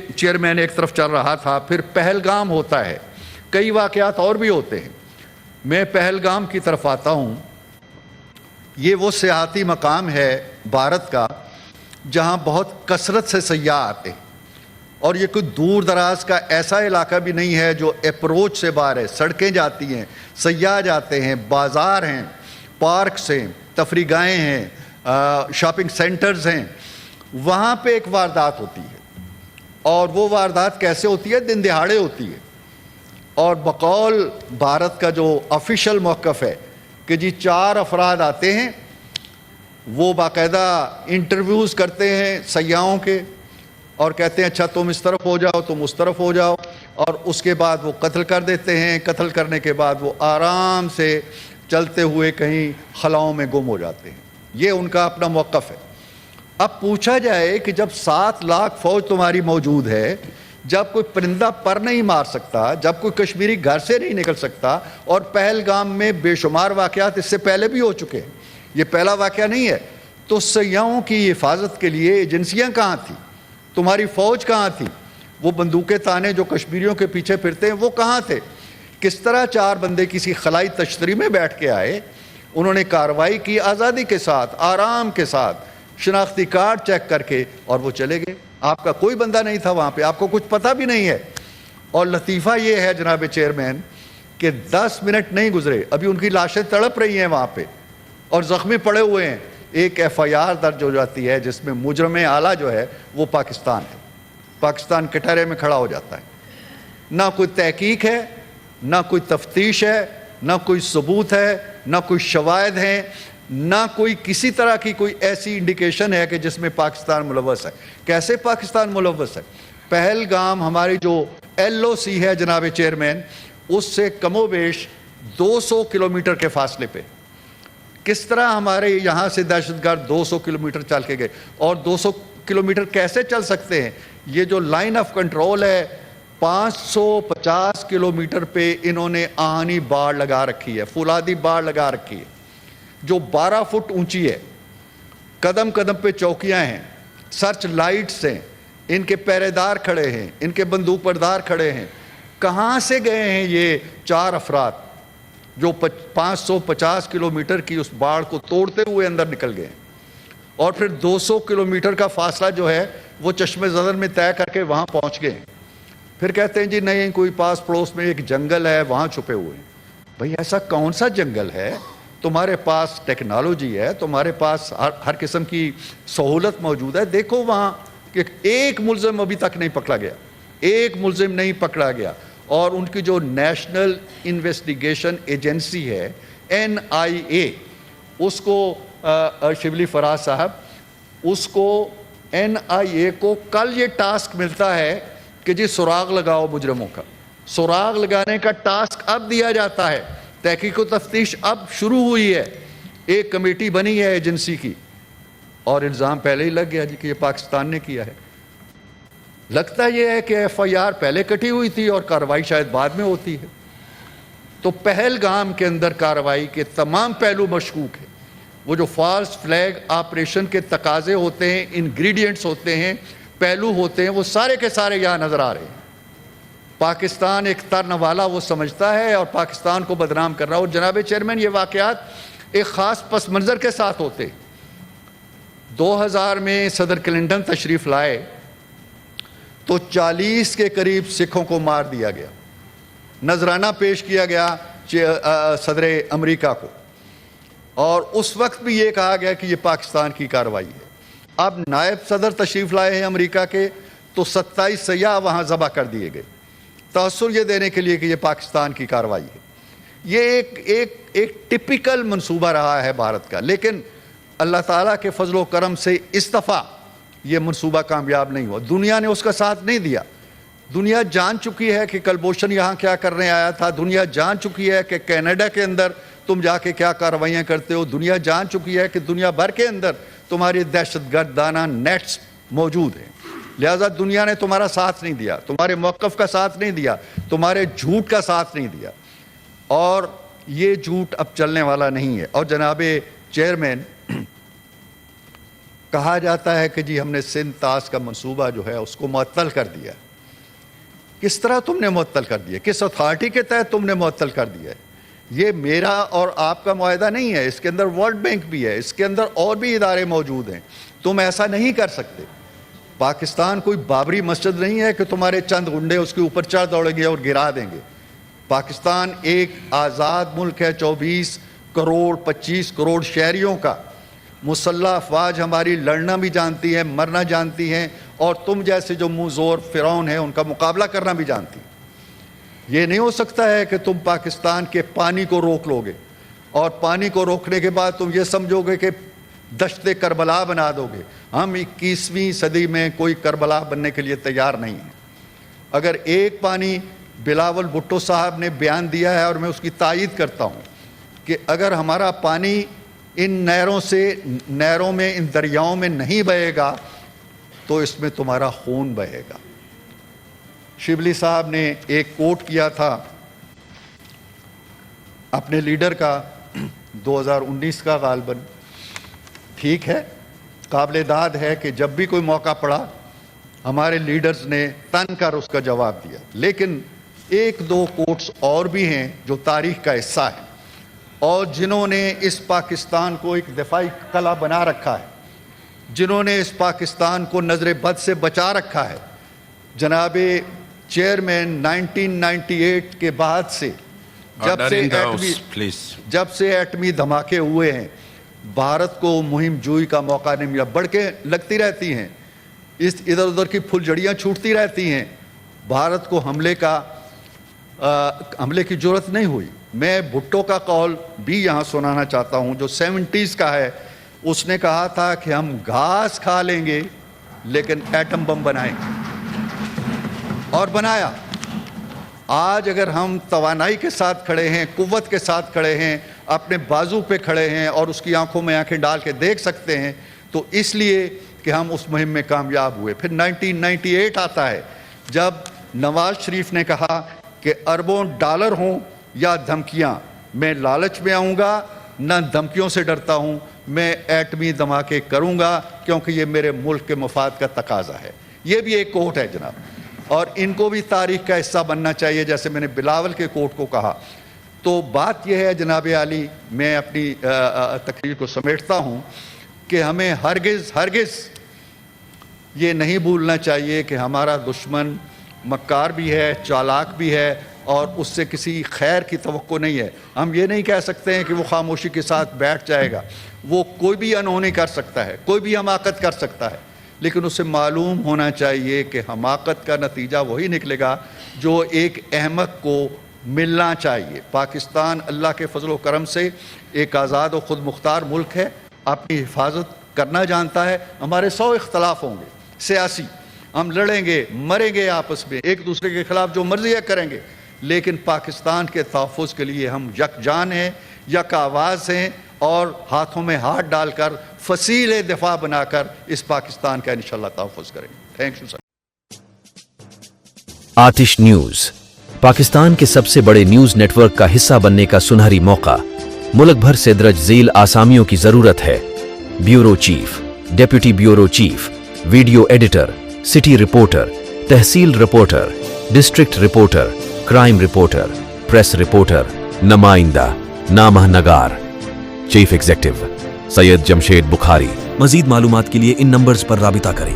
Chairman ایک طرف چل رہا تھا، پھر پہلگام ہوتا ہے، کئی واقعات اور بھی ہوتے ہیں۔ میں پہلگام کی طرف آتا ہوں۔ یہ وہ سیاحتی مقام ہے بھارت کا جہاں بہت کثرت سے سیاح آتے ہیں، اور یہ کوئی دور دراز کا ایسا علاقہ بھی نہیں ہے جو اپروچ سے باہر ہے۔ سڑکیں جاتی ہیں، سیاح جاتے ہیں، بازار ہیں، پارکس ہیں، تفریح گاہیں ہیں، شاپنگ سینٹرز ہیں۔ وہاں پہ ایک واردات ہوتی ہے، اور وہ واردات کیسے ہوتی ہے؟ دن دہاڑے ہوتی ہے، اور بقول بھارت کا جو آفیشیل موقف ہے کہ جی 4 افراد آتے ہیں، وہ باقاعدہ انٹرویوز کرتے ہیں سیاحوں کے، اور کہتے ہیں اچھا تم اس طرف ہو جاؤ، تم اس طرف ہو جاؤ، اور اس کے بعد وہ قتل کر دیتے ہیں۔ قتل کرنے کے بعد وہ آرام سے چلتے ہوئے کہیں خلاؤں میں گم ہو جاتے ہیں۔ یہ ان کا اپنا موقف ہے۔ اب پوچھا جائے کہ جب 7 لاکھ فوج تمہاری موجود ہے، جب کوئی پرندہ پر نہیں مار سکتا، جب کوئی کشمیری گھر سے نہیں نکل سکتا، اور پہلگام میں بے شمار واقعات اس سے پہلے بھی ہو چکے ہیں، یہ پہلا واقعہ نہیں ہے، تو سیاحوں کی حفاظت کے لیے ایجنسیاں کہاں تھیں؟ تمہاری فوج کہاں تھی؟ وہ بندوقیں تانے جو کشمیریوں کے پیچھے پھرتے ہیں وہ کہاں تھے؟ کس طرح 4 بندے کسی خلائی تشتری میں بیٹھ کے آئے، انہوں نے کارروائی کی آزادی کے ساتھ، آرام کے ساتھ، شناختی کارڈ چیک کر کے، اور وہ چلے گئے۔ آپ کا کوئی بندہ نہیں تھا وہاں پہ، آپ کو کچھ پتہ بھی نہیں ہے۔ اور لطیفہ یہ ہے جناب چیئرمین کہ 10 منٹ نہیں گزرے، ابھی ان کی لاشیں تڑپ رہی ہیں وہاں پہ، اور زخمی پڑے ہوئے ہیں۔ ایک FIR درج ہو جاتی ہے جس میں مجرم اعلیٰ جو ہے وہ پاکستان ہے، پاکستان کٹہرے میں کھڑا ہو جاتا ہے۔ نہ کوئی تحقیق ہے، نہ کوئی تفتیش ہے، نہ کوئی ثبوت ہے، نہ کوئی شواہد ہیں، نہ کوئی کسی طرح کی کوئی ایسی انڈیکیشن ہے کہ جس میں پاکستان ملوث ہے۔ کیسے پاکستان ملوث ہے؟ پہلگام ہماری جو LOC ہے جناب چیئرمین، اس سے کم و بیش 200 کلومیٹر کے فاصلے پہ۔ کس طرح ہمارے یہاں سے دہشت گرد 200 کلومیٹر چل کے گئے؟ اور 200 کلومیٹر کیسے چل سکتے ہیں؟ یہ جو لائن آف کنٹرول ہے، 550 کلومیٹر پہ انہوں نے آہنی باڑ لگا رکھی ہے، فولادی باڑ لگا رکھی ہے، جو 12 فٹ اونچی ہے۔ قدم قدم پہ چوکیاں ہیں، سرچ لائٹس ہیں، ان کے پہرے دار کھڑے ہیں، ان کے بندوق بردار کھڑے ہیں۔ کہاں سے گئے ہیں یہ 4 افراد جو 550 کلومیٹر کی اس باڑ کو توڑتے ہوئے اندر نکل گئے، اور پھر 200 کلومیٹر کا فاصلہ جو ہے وہ چشمے زدن میں طے کر کے وہاں پہنچ گئے؟ پھر کہتے ہیں جی نہیں، کوئی پاس پڑوس میں ایک جنگل ہے وہاں چھپے ہوئے ہیں۔ بھئی ایسا کون سا جنگل ہے؟ تمہارے پاس ٹیکنالوجی ہے، تمہارے پاس ہر قسم کی سہولت موجود ہے۔ دیکھو وہاں کہ ایک ملزم ابھی تک نہیں پکڑا گیا، ایک ملزم نہیں پکڑا گیا۔ اور ان کی جو نیشنل انویسٹیگیشن ایجنسی ہے NIA، اس کو شبلی فراز صاحب، اس کو NIA کو کل یہ ٹاسک ملتا ہے کہ جی سراغ لگاؤ مجرموں کا۔ سراغ لگانے کا ٹاسک اب دیا جاتا ہے، تحقیق و تفتیش اب شروع ہوئی ہے، ایک کمیٹی بنی ہے ایجنسی کی، اور الزام پہلے ہی لگ گیا جی کہ یہ پاکستان نے کیا ہے۔ لگتا یہ ہے کہ FIR پہلے کٹی ہوئی تھی اور کارروائی شاید بعد میں ہوتی ہے۔ تو پہلگام کے اندر کارروائی کے تمام پہلو مشکوک ہیں۔ وہ جو فالس فلیگ آپریشن کے تقاضے ہوتے ہیں، انگریڈینٹس ہوتے ہیں، پہلو ہوتے ہیں، وہ سارے کے سارے یہاں نظر آ رہے ہیں۔ پاکستان ایک ترنوالا وہ سمجھتا ہے اور پاکستان کو بدنام کر رہا ہے۔ اور جناب چیئرمین، یہ واقعات ایک خاص پس منظر کے ساتھ ہوتے ہیں۔ 2000 میں صدر کلنٹن تشریف لائے تو 40 کے قریب سکھوں کو مار دیا گیا، نذرانہ پیش کیا گیا صدر امریکہ کو، اور اس وقت بھی یہ کہا گیا کہ یہ پاکستان کی کارروائی ہے۔ اب نائب صدر تشریف لائے ہیں امریکہ کے، تو 27 سیاح وہاں ذبح کر دیے گئے، تاثر یہ دینے کے لیے کہ یہ پاکستان کی کارروائی ہے۔ یہ ایک ٹپیکل منصوبہ رہا ہے بھارت کا، لیکن اللہ تعالیٰ کے فضل و کرم سے اس دفعہ یہ منصوبہ کامیاب نہیں ہوا۔ دنیا نے اس کا ساتھ نہیں دیا۔ دنیا جان چکی ہے کہ کلبھوشن یہاں کیا کرنے آیا تھا، دنیا جان چکی ہے کہ کینیڈا کے اندر تم جا کے کیا کارروائیاں کرتے ہو، دنیا جان چکی ہے کہ دنیا بھر کے اندر تمہاری دہشت گردانہ نیٹس موجود ہیں۔ لہٰذا دنیا نے تمہارا ساتھ نہیں دیا، تمہارے موقف کا ساتھ نہیں دیا، تمہارے جھوٹ کا ساتھ نہیں دیا، اور یہ جھوٹ اب چلنے والا نہیں ہے۔ اور جناب چیئرمین، کہا جاتا ہے کہ جی ہم نے سندھ طاس کا منصوبہ جو ہے اس کو معطل کر دیا. کس طرح تم نے معطل کر دیا؟ کس اتھارٹی کے تحت تم نے معطل کر دیا ہے؟ یہ میرا اور آپ کا معاہدہ نہیں ہے، اس کے اندر ورلڈ بینک بھی ہے، اس کے اندر اور بھی ادارے موجود ہیں. تم ایسا نہیں کر سکتے. پاکستان کوئی بابری مسجد نہیں ہے کہ تمہارے چند گنڈے اس کے اوپر چڑھ دوڑیں گے اور گرا دیں گے. پاکستان ایک آزاد ملک ہے، 24 کروڑ 25 کروڑ شہریوں کا. مسلح افواج ہماری لڑنا بھی جانتی ہیں، مرنا جانتی ہیں، اور تم جیسے جو منہ زور فرعون ہیں ان کا مقابلہ کرنا بھی جانتی ہیں. یہ نہیں ہو سکتا ہے کہ تم پاکستان کے پانی کو روک لو گے اور پانی کو روکنے کے بعد تم یہ سمجھو گے کہ دشت کربلا بنا دو گے. ہم 21ویں صدی میں کوئی کربلا بننے کے لیے تیار نہیں ہیں. اگر ایک پانی بلاول بھٹو صاحب نے بیان دیا ہے اور میں اس کی تائید کرتا ہوں کہ اگر ہمارا پانی ان نہروں میں ان دریاؤں میں نہیں بہے گا تو اس میں تمہارا خون بہے گا. شبلی صاحب نے ایک کوٹ کیا تھا اپنے لیڈر کا 2019 کا غالباً. ٹھیک ہے، قابل داد ہے کہ جب بھی کوئی موقع پڑا ہمارے لیڈرز نے تن کر اس کا جواب دیا. لیکن ایک دو کوٹس اور بھی ہیں جو تاریخ کا حصہ ہیں اور جنہوں نے اس پاکستان کو ایک دفاعی قلعہ بنا رکھا ہے، جنہوں نے اس پاکستان کو نظر بد سے بچا رکھا ہے. جناب چیئرمین 1998 کے بعد سے جب سے ایٹمی دھماکے ہوئے ہیں بھارت کو مہم جوئی کا موقع نہیں ملا. بڑکیں لگتی رہتی ہیں، اس ادھر ادھر کی پھلجھڑیاں چھوٹتی رہتی ہیں، بھارت کو حملے کی جرأت نہیں ہوئی. میں بھٹو کا قول بھی یہاں سنانا چاہتا ہوں جو 70s کا ہے. اس نے کہا تھا کہ ہم گھاس کھا لیں گے لیکن ایٹم بم بنائیں گے، اور بنایا. آج اگر ہم توانائی کے ساتھ کھڑے ہیں، قوت کے ساتھ کھڑے ہیں، اپنے بازو پہ کھڑے ہیں اور اس کی آنکھوں میں آنکھیں ڈال کے دیکھ سکتے ہیں تو اس لیے کہ ہم اس مہم میں کامیاب ہوئے. پھر 1998 آتا ہے جب نواز شریف نے کہا کہ اربوں ڈالر ہوں یا دھمکیاں، میں لالچ میں آؤں گا، نہ دھمکیوں سے ڈرتا ہوں، میں ایٹمی دھماکے کروں گا کیونکہ یہ میرے ملک کے مفاد کا تقاضا ہے. یہ بھی ایک کوٹ ہے جناب، اور ان کو بھی تاریخ کا حصہ بننا چاہیے جیسے میں نے بلاول کے کوٹ کو کہا. تو بات یہ ہے جناب عالی، میں اپنی تقریر کو سمیٹتا ہوں کہ ہمیں ہرگز یہ نہیں بھولنا چاہیے کہ ہمارا دشمن مکار بھی ہے، چالاک بھی ہے، اور اس سے کسی خیر کی توقع نہیں ہے. ہم یہ نہیں کہہ سکتے ہیں کہ وہ خاموشی کے ساتھ بیٹھ جائے گا. وہ کوئی بھی انہونی کر سکتا ہے، کوئی بھی حماقت کر سکتا ہے، لیکن اسے معلوم ہونا چاہیے کہ حماقت کا نتیجہ وہی نکلے گا جو ایک احمق کو ملنا چاہیے. پاکستان اللہ کے فضل و کرم سے ایک آزاد و خود مختار ملک ہے، اپنی حفاظت کرنا جانتا ہے. ہمارے 100 اختلاف ہوں گے سیاسی، ہم لڑیں گے مریں گے آپس میں، ایک دوسرے کے خلاف جو مرضی ہے کریں گے، لیکن پاکستان کے تحفظ کے لیے ہم یکجان ہیں، یک آواز ہیں، اور ہاتھوں میں ہاتھ ڈال کر فصیل دفاع بنا کر اس پاکستان کا انشاءاللہ تحفظ کریں گے. Thank you sir. آتش نیوز پاکستان کے سب سے بڑے نیوز نیٹ ورک کا حصہ بننے کا سنہری موقع. ملک بھر سے درج ذیل آسامیوں کی ضرورت ہے. Bureau chief, deputy bureau chief, video editor, city reporter, tehsil reporter, district reporter, crime reporter, press reporter, نمائندہ، نامہ نگار. Chief executive Syed Jamshed Bukhari. مزید معلومات کے لیے ان نمبرز پر رابطہ کریں.